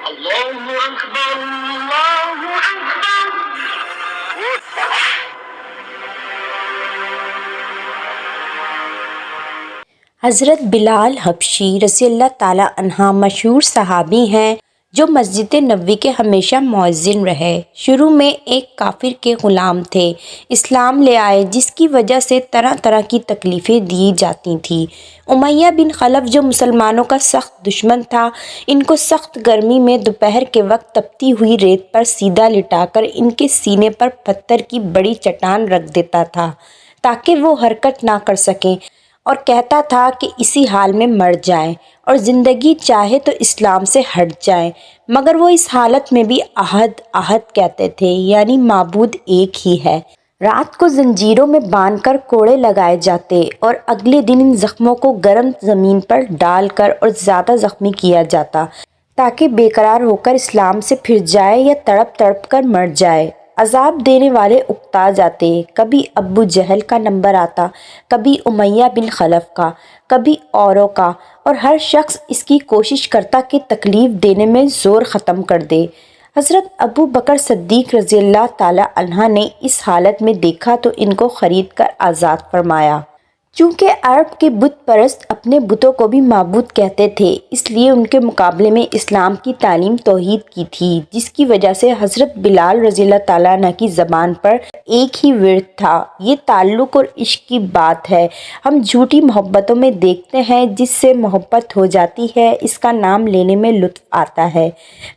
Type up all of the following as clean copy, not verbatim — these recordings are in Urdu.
اللہ اکبر اللہ اکبر۔ حضرت بلال حبشی رضی اللہ تعالیٰ عنہ مشہور صحابی ہیں جو مسجد نبوی کے ہمیشہ مؤذن رہے۔ شروع میں ایک کافر کے غلام تھے، اسلام لے آئے جس کی وجہ سے طرح طرح کی تکلیفیں دی جاتی تھیں۔ امیہ بن خلف جو مسلمانوں کا سخت دشمن تھا، ان کو سخت گرمی میں دوپہر کے وقت تپتی ہوئی ریت پر سیدھا لٹا کر ان کے سینے پر پتھر کی بڑی چٹان رکھ دیتا تھا تاکہ وہ حرکت نہ کر سکیں، اور کہتا تھا کہ اسی حال میں مر جائیں اور زندگی چاہے تو اسلام سے ہٹ جائیں، مگر وہ اس حالت میں بھی احد احد کہتے تھے، یعنی معبود ایک ہی ہے۔ رات کو زنجیروں میں باندھ کر کوڑے لگائے جاتے اور اگلے دن ان زخموں کو گرم زمین پر ڈال کر اور زیادہ زخمی کیا جاتا تاکہ بے قرار ہو کر اسلام سے پھر جائے یا تڑپ تڑپ کر مر جائے۔ عذاب دینے والے اکتا جاتے، کبھی ابو جہل کا نمبر آتا، کبھی امیہ بن خلف کا، کبھی اوروں کا، اور ہر شخص اس کی کوشش کرتا کہ تکلیف دینے میں زور ختم کر دے۔ حضرت ابو بکر صدیق رضی اللہ تعالیٰ عنہ نے اس حالت میں دیکھا تو ان کو خرید کر آزاد فرمایا۔ چونکہ عرب کے بت پرست اپنے بتوں کو بھی معبود کہتے تھے، اس لیے ان کے مقابلے میں اسلام کی تعلیم توحید کی تھی، جس کی وجہ سے حضرت بلال رضی اللہ تعالیٰ عنہ کی زبان پر ایک ہی ورد تھا۔ یہ تعلق اور عشق کی بات ہے۔ ہم جھوٹی محبتوں میں دیکھتے ہیں جس سے محبت ہو جاتی ہے، اس کا نام لینے میں لطف آتا ہے،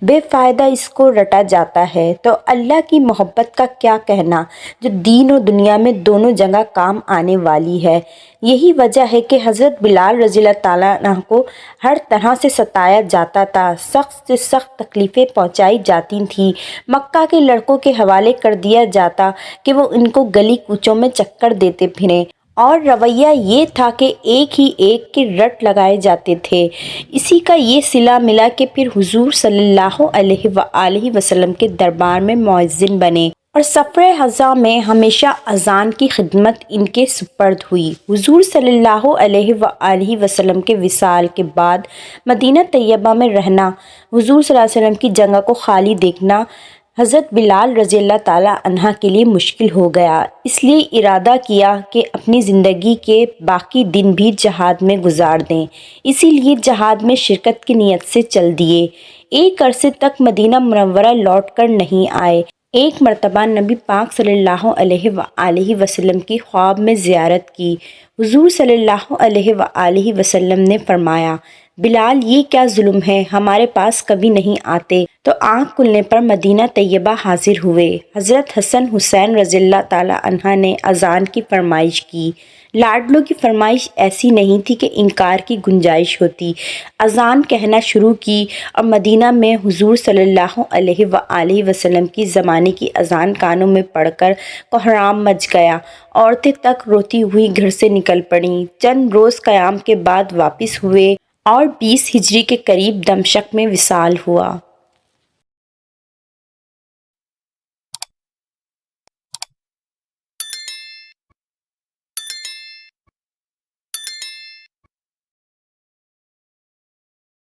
بے فائدہ اس کو رٹا جاتا ہے، تو اللہ کی محبت کا کیا کہنا جو دین اور دنیا میں دونوں جگہ کام آنے والی ہے۔ یہی وجہ ہے کہ حضرت بلال رضی اللہ تعالیٰ عنہ کو ہر طرح سے ستایا جاتا تھا، سخت سے سخت تکلیفیں پہنچائی جاتی تھیں، مکہ کے لڑکوں کے حوالے کر دیا جاتا کہ وہ ان کو گلی کوچوں میں چکر دیتے پھریں، اور رویہ یہ تھا کہ ایک ہی ایک کے رٹ لگائے جاتے تھے۔ اسی کا یہ صلہ ملا کہ پھر حضور صلی اللہ علیہ وآلہ وسلم کے دربار میں مؤذن بنے، اور سفر حضا میں ہمیشہ اذان کی خدمت ان کے سپرد ہوئی۔ حضور صلی اللہ علیہ وآلہ وسلم کے وصال کے بعد مدینہ طیبہ میں رہنا، حضور صلی اللہ علیہ وسلم کی جگہ کو خالی دیکھنا حضرت بلال رضی اللہ تعالیٰ عنہ کے لیے مشکل ہو گیا، اس لیے ارادہ کیا کہ اپنی زندگی کے باقی دن بھی جہاد میں گزار دیں، اسی لیے جہاد میں شرکت کی نیت سے چل دیے۔ ایک عرصے تک مدینہ منورہ لوٹ کر نہیں آئے۔ ایک مرتبہ نبی پاک صلی اللہ علیہ وآلہ وسلم کی خواب میں زیارت کی۔ حضور صلی اللہ علیہ وآلہ وسلم نے فرمایا، بلال یہ کیا ظلم ہے، ہمارے پاس کبھی نہیں آتے؟ تو آنکھ کھلنے پر مدینہ طیبہ حاضر ہوئے۔ حضرت حسن حسین رضی اللہ تعالیٰ عنہ نے اذان کی فرمائش کی۔ لاڈلوں کی فرمائش ایسی نہیں تھی کہ انکار کی گنجائش ہوتی۔ اذان کہنا شروع کی اور مدینہ میں حضور صلی اللہ علیہ وآلہ وسلم کی زمانے کی اذان کانوں میں پڑھ کر کوہرام مچ گیا۔ عورتیں تک روتی ہوئی گھر سے نکل پڑیں۔ چند روز قیام کے بعد واپس ہوئے اور 20 ہجری کے قریب دمشق میں وصال ہوا۔